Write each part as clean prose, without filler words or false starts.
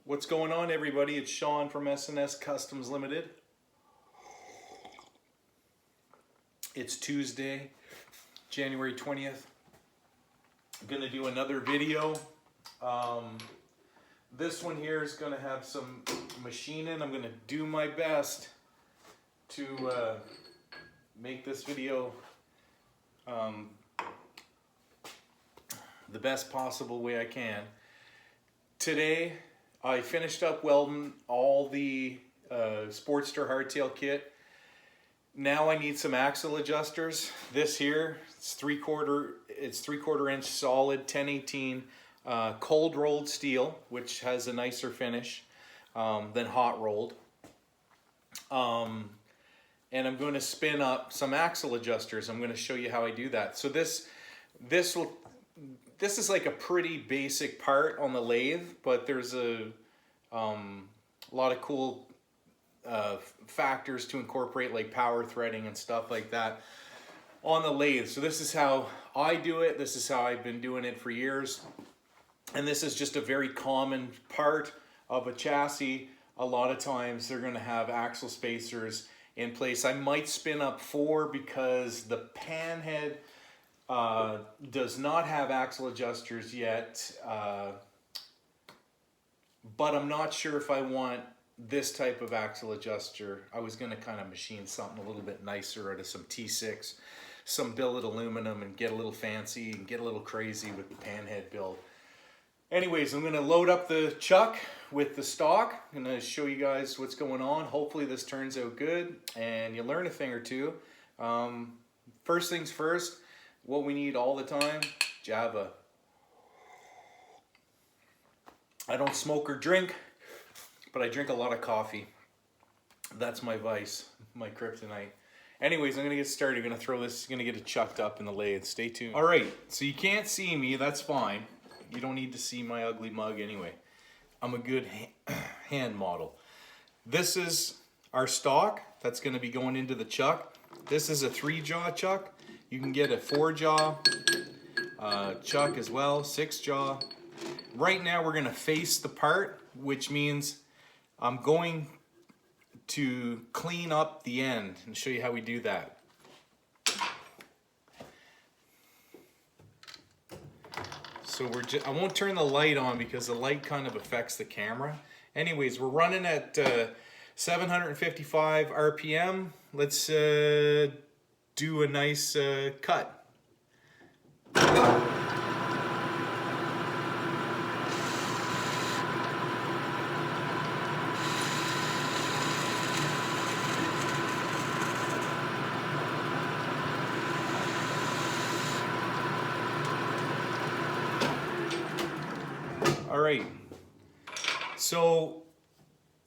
What's going on, everybody? It's Sean from S&S Customs Limited. It's Tuesday, January 20th. I'm going to do another video. This one here is going to have some machining. I'm going to do my best to make this video the best possible way I can. Today, I finished up welding all the Sportster hardtail kit. Now I need some axle adjusters. This here, it's three-quarter inch solid 1018 cold rolled steel, which has a nicer finish than hot rolled. And I'm going to spin up some axle adjusters. I'm going to show you how I do that. So this is like a pretty basic part on the lathe, but there's a lot of cool factors to incorporate, like power threading and stuff like that on the lathe. So this is how I do it. This is how I've been doing it for years. And this is just a very common part of a chassis. A lot of times they're going to have axle spacers in place. I might spin up 4 because the pan head does not have axle adjusters yet, but I'm not sure if I want this type of axle adjuster. I was going to kind of machine something a little bit nicer out of some T6, some billet aluminum, and get a little fancy and get a little crazy with the pan head build. Anyways, I'm going to load up the chuck with the stock. I'm going to show you guys what's going on. Hopefully this turns out good and you learn a thing or two. First things first, what we need all the time, Java. I don't smoke or drink, but I drink a lot of coffee. That's my vice, my kryptonite. Anyways, I'm gonna get started. I'm gonna throw this, gonna get it chucked up in the lathe. Stay tuned. All right, so you can't see me, that's fine. You don't need to see my ugly mug anyway. I'm a good hand model. This is our stock that's gonna be going into the chuck. This is a 3-jaw chuck. You can get a 4-jaw chuck as well, 6-jaw. Right now we're gonna face the part, which means I'm going to clean up the end and show you how we do that. So I won't turn the light on because the light kind of affects the camera. Anyways, we're running at 755 RPM. Let's do a nice cut. All right, so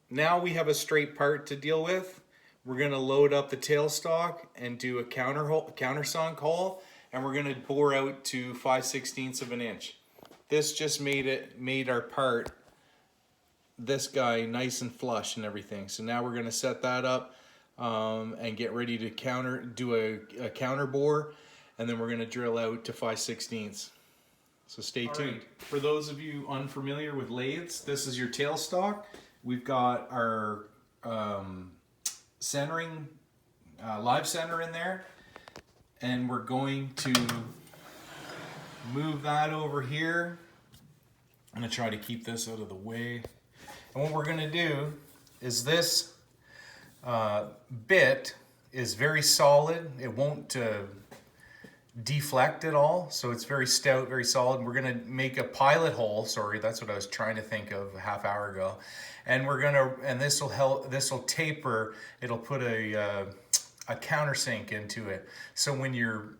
now we have a straight part to deal with. We're gonna load up the tailstock and do a countersunk hole, and we're gonna bore out to 5/16 of an inch. This just made our part, this guy, nice and flush and everything. So now we're gonna set that up and get ready to do a counter bore, and then we're gonna drill out to 5/16. So stay tuned. Right. For those of you unfamiliar with lathes, this is your tailstock. We've got our centering, live center in there, and we're going to move that over here. I'm gonna try to keep this out of the way. And what we're gonna do is this bit is very solid. It won't deflect at all, so it's very stout, very solid. We're gonna make a pilot hole. Sorry, that's what I was trying to think of a half hour ago. And this will help. This will taper. It'll put a countersink into it. So when you're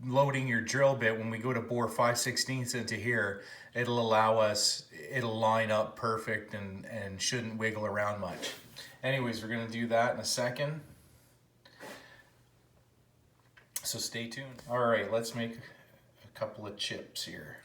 loading your drill bit, when we go to bore 5/16 into here, it'll line up perfect and shouldn't wiggle around much. Anyways, we're gonna do that in a second. So stay tuned. All right, let's make a couple of chips here.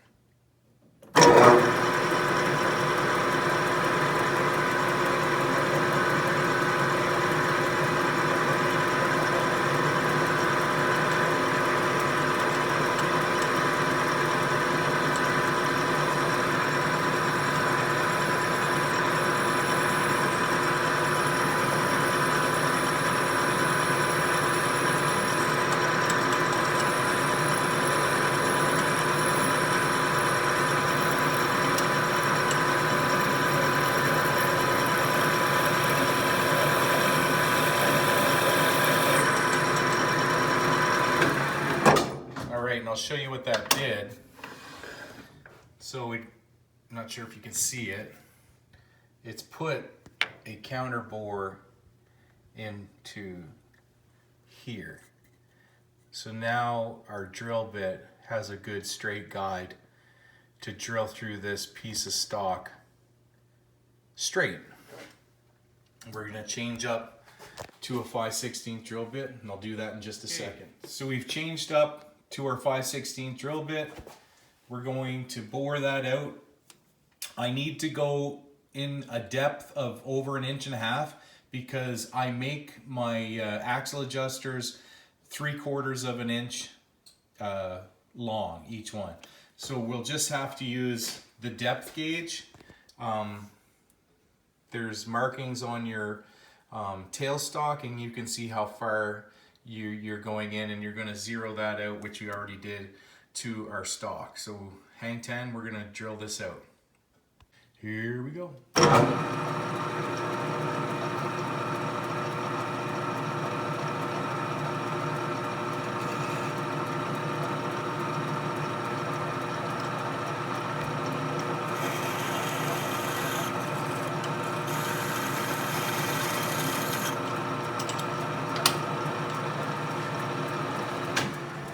I'll show you what that did. So I'm not sure if you can see it. It's put a counter bore into here. So now our drill bit has a good straight guide to drill through this piece of stock straight. We're gonna change up to a 5/16 drill bit, and I'll do that in just a second. So we've changed up to our 5/16 drill bit. We're going to bore that out. I need to go in a depth of over 1.5 inches because I make my axle adjusters 3/4 of an inch long, each one. So we'll just have to use the depth gauge. There's markings on your tailstock, and you can see how far you're going in, and you're going to zero that out, which we already did, to our stock. So hang 10, we're going to drill this out. Here we go.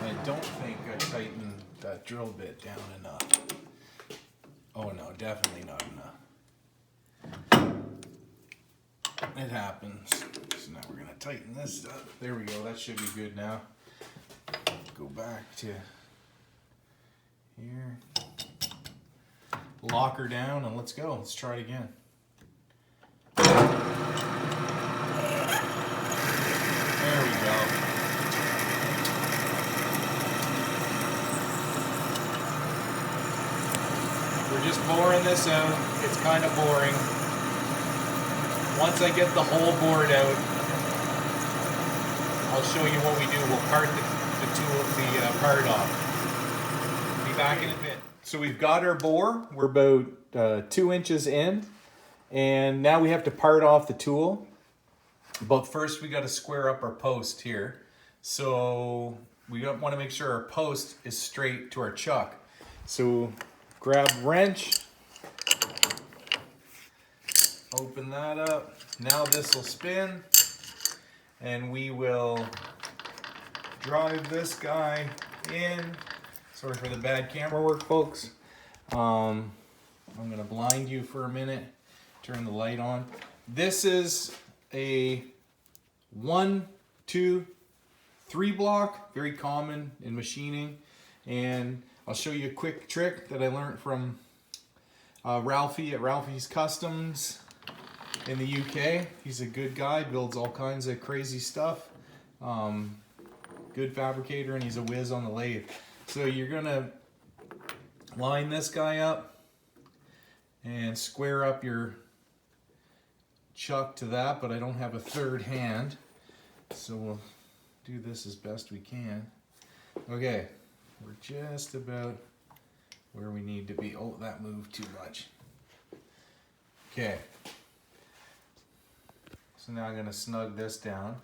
I don't think I tightened that drill bit down enough. Oh no, definitely not enough. It happens. So now we're gonna tighten this up. There we go, that should be good now. Go back to here. Lock her down and let's go. Let's try it again. There we go. We're just boring this out. It's kind of boring. Once I get the hole bored out, I'll show you what we do. We'll part the part off. Be back in a bit. So we've got our bore. We're about 2 inches in, and now we have to part off the tool. But first we got to square up our post here. So we want to make sure our post is straight to our chuck. So grab wrench, open that up. Now this will spin, and we will drive this guy in. Sorry for the bad camera work, folks. I'm gonna blind you for a minute, turn the light on. This is a 1, 2, 3 block, very common in machining. And I'll show you a quick trick that I learned from Ralphie at Ralphie's Customs in the UK. He's a good guy, builds all kinds of crazy stuff. Good fabricator, and he's a whiz on the lathe. So you're gonna line this guy up and square up your chuck to that, but I don't have a third hand, so we'll do this as best we can. Okay, we're just about where we need to be. Oh, that moved too much. Okay. So now I'm going to snug this down.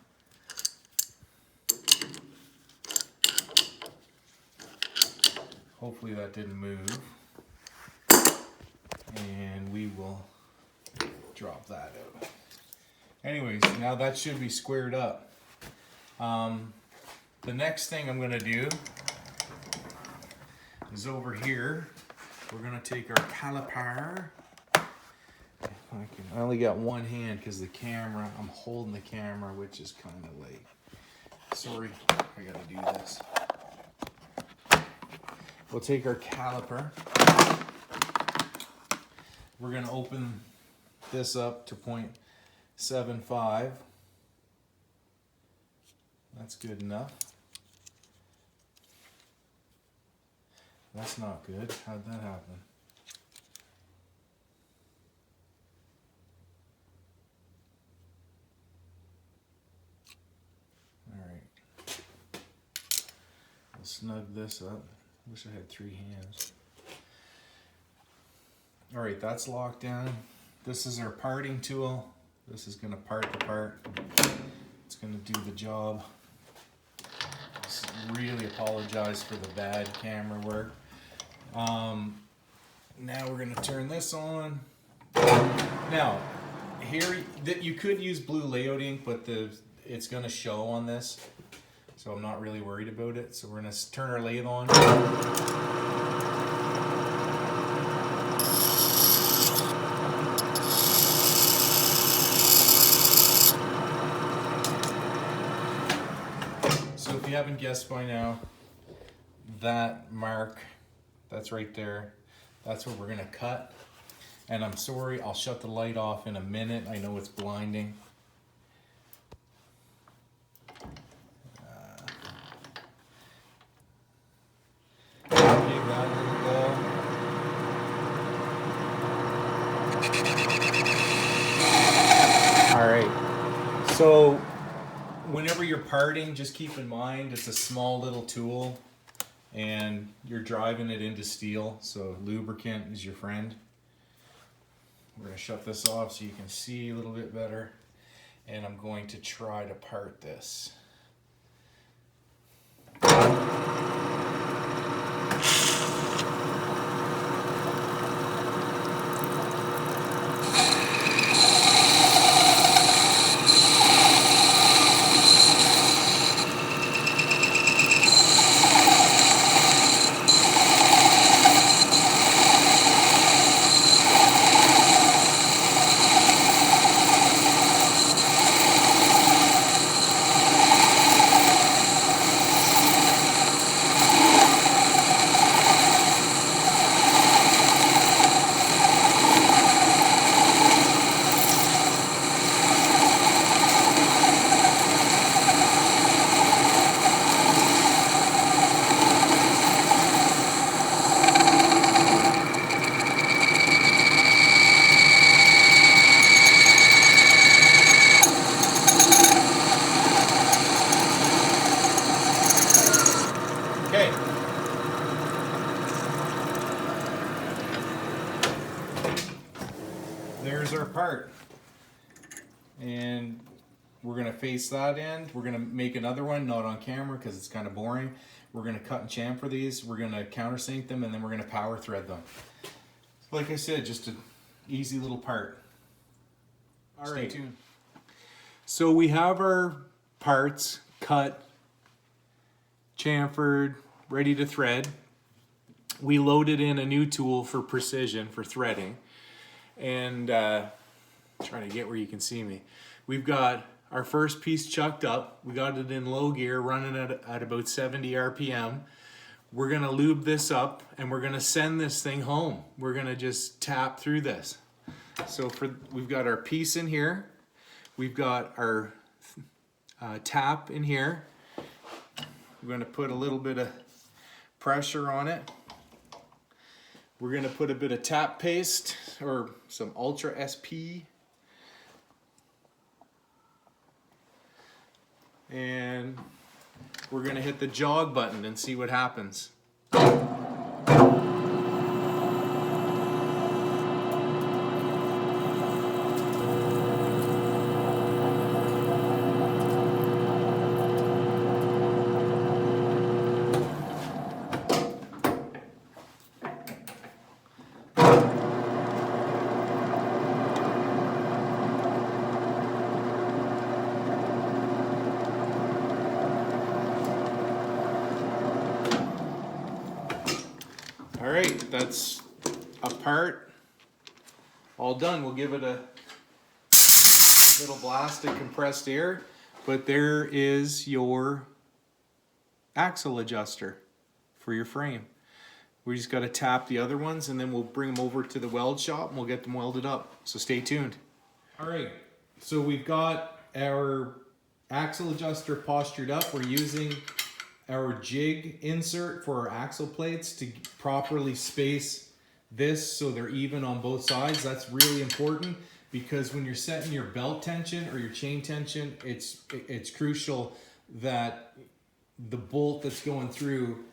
Hopefully that didn't move. And we will drop that out. Anyways, now that should be squared up. The next thing I'm going to do is over here. We're going to take our caliper. I only got one hand because the camera, I'm holding the camera, which is kind of late. Sorry, I got to do this. We'll take our caliper. We're going to open this up to 0.75. That's good enough. That's not good. How'd that happen? Alright. I'll snug this up. Wish I had 3 hands. Alright, that's locked down. This is our parting tool. This is going to part the part. It's going to do the job. really apologize for the bad camera work. Now we're gonna turn this on. Now, here that you could use blue layout ink, but it's gonna show on this, so I'm not really worried about it. So we're gonna turn our lathe on. So if you haven't guessed by now, that mark, that's right there, that's what we're gonna cut. And I'm sorry, I'll shut the light off in a minute. I know it's blinding. All right, so whenever you're parting, just keep in mind it's a small little tool and you're driving it into steel, so lubricant is your friend. We're going to shut this off so you can see a little bit better, and I'm going to try to part this. Okay. There's our part. And we're going to face that end. We're going to make another one, not on camera because it's kind of boring. We're going to cut and chamfer these. We're going to countersink them, and then we're going to power thread them. Like I said, just an easy little part. All right. Stay tuned. So we have our parts cut, chamfered, ready to thread. We loaded in a new tool for precision for threading, and trying to get where you can see me. We've got our first piece chucked up. We got it in low gear, running at about 70 RPM. We're gonna lube this up and we're gonna send this thing home. We're gonna just tap through this. So we've got our piece in here. We've got our tap in here. We're gonna put a little bit of pressure on it. We're gonna put a bit of tap paste or some Ultra SP. And we're gonna hit the jog button and see what happens. All right, that's a part all done. We'll give it a little blast of compressed air, but there is your axle adjuster for your frame. We just got to tap the other ones, and then we'll bring them over to the weld shop and we'll get them welded up. So stay tuned. All right, so we've got our axle adjuster postured up. We're using our jig insert for our axle plates to properly space this so they're even on both sides. That's really important because when you're setting your belt tension or your chain tension, it's crucial that the bolt that's going through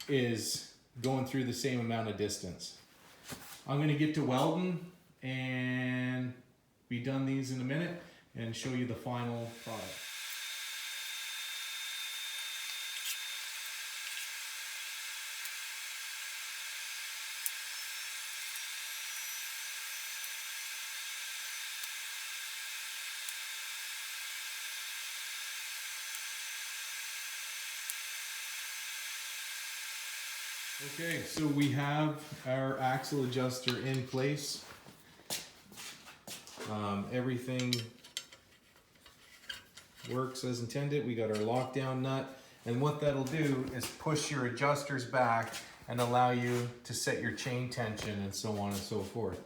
is going through the same amount of distance. I'm going to get to welding and be done these in a minute and show you the final product. Okay, so we have our axle adjuster in place. Everything works as intended. We got our lockdown nut, and what that'll do is push your adjusters back and allow you to set your chain tension and so on and so forth.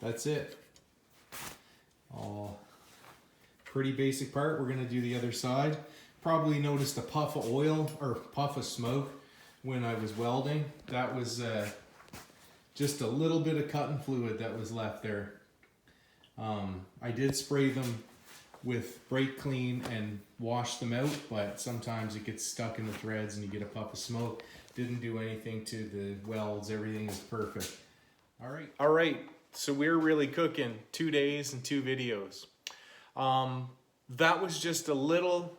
That's it. All pretty basic part. We're gonna do the other side. Probably noticed a puff of oil or puff of smoke when I was welding. That was just a little bit of cutting fluid that was left there. I did spray them with brake clean and wash them out, but sometimes it gets stuck in the threads and you get a puff of smoke. Didn't do anything to the welds. Everything is perfect. All right. So we're really cooking 2 days and 2 videos. That was just a little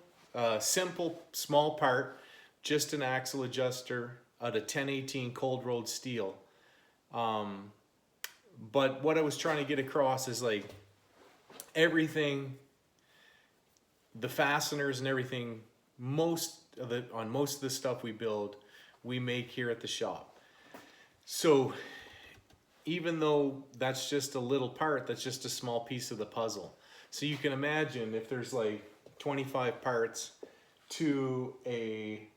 simple, small part, just an axle adjuster out of 1018 cold rolled steel. But what I was trying to get across is like everything, the fasteners and everything, on most of the stuff we build, we make here at the shop. So even though that's just a little part, that's just a small piece of the puzzle. So you can imagine if there's like 25 parts to a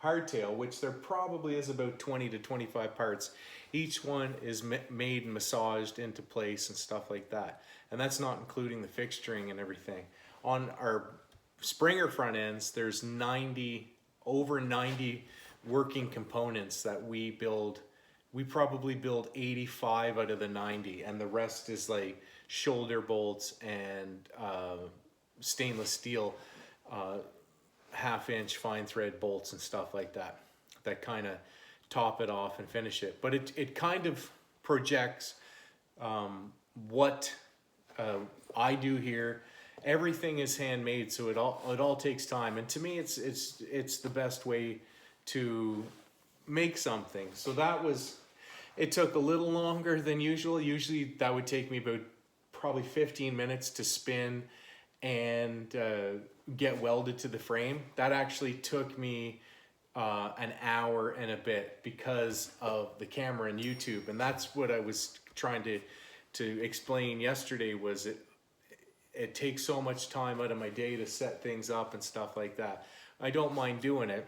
hardtail, which there probably is about 20 to 25 parts. Each one is made and massaged into place and stuff like that. And that's not including the fixturing and everything. On our Springer front ends, there's over 90 working components that we build. We probably build 85 out of the 90, and the rest is like shoulder bolts and stainless steel 1/2-inch fine thread bolts and stuff like that kind of top it off and finish it. But it kind of projects what I do here. Everything is handmade, so it all takes time, and to me it's the best way to make something. So it took a little longer than usual. Usually that would take me about probably 15 minutes to spin and get welded to the frame. That actually took me an hour and a bit because of the camera and YouTube. And that's what I was trying to explain yesterday, was it takes so much time out of my day to set things up and stuff like that. I don't mind doing it.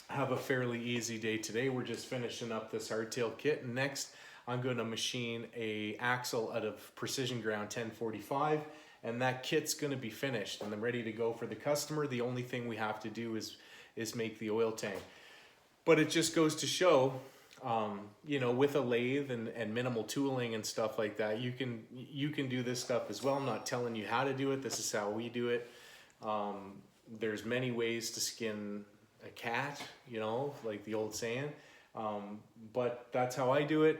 Have a fairly easy day today. We're just finishing up this hardtail kit, and next I'm going to machine a axle out of Precision Ground 1045, and that kit's going to be finished and I'm ready to go for the customer. The only thing we have to do is make the oil tank. But it just goes to show, you know, with a lathe and minimal tooling and stuff like that, you can do this stuff as well. I'm not telling you how to do it. This is how we do it. There's many ways to skin a cat, you know, like the old saying, but that's how I do it.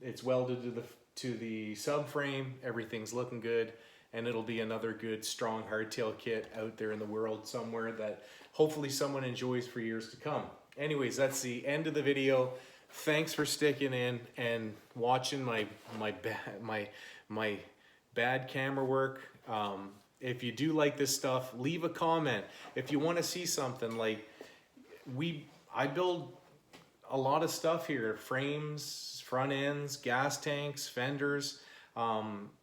It's welded to the subframe. Everything's looking good, and it'll be another good strong hardtail kit out there in the world somewhere that hopefully someone enjoys for years to come. Anyways, that's the end of the video. Thanks for sticking in and watching my bad camera work. If you do like this stuff, leave a comment. If you want to see something like I build a lot of stuff here: frames, front ends, gas tanks, fenders.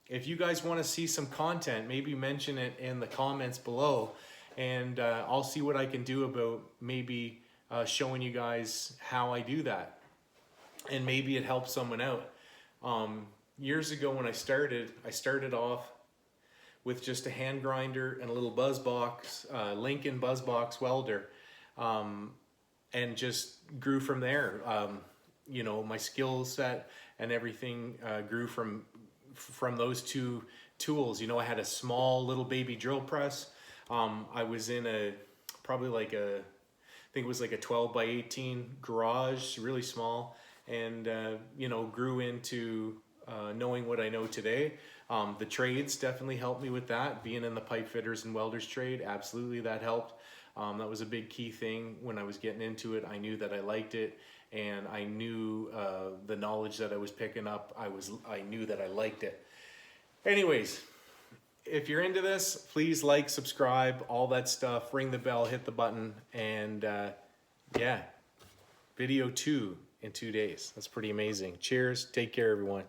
If you guys want to see some content, maybe mention it in the comments below, and I'll see what I can do about maybe showing you guys how I do that, and maybe it helps someone out. Years ago when I started off with just a hand grinder and a little buzz box, Lincoln buzz box welder, and just grew from there. You know, my skill set and everything grew from those two tools. You know, I had a small little baby drill press. I was in I think it was like a 12 by 18 garage, really small, and you know, grew into knowing what I know today. The trades definitely helped me with that. Being in the pipe fitters and welders trade, absolutely that helped. That was a big key thing when I was getting into it. I knew that I liked it, and I knew the knowledge that I was picking up. I knew that I liked it. Anyways, if you're into this, please like, subscribe, all that stuff. Ring the bell, hit the button, and yeah, video 2 in 2 days. That's pretty amazing. Cheers. Take care, everyone.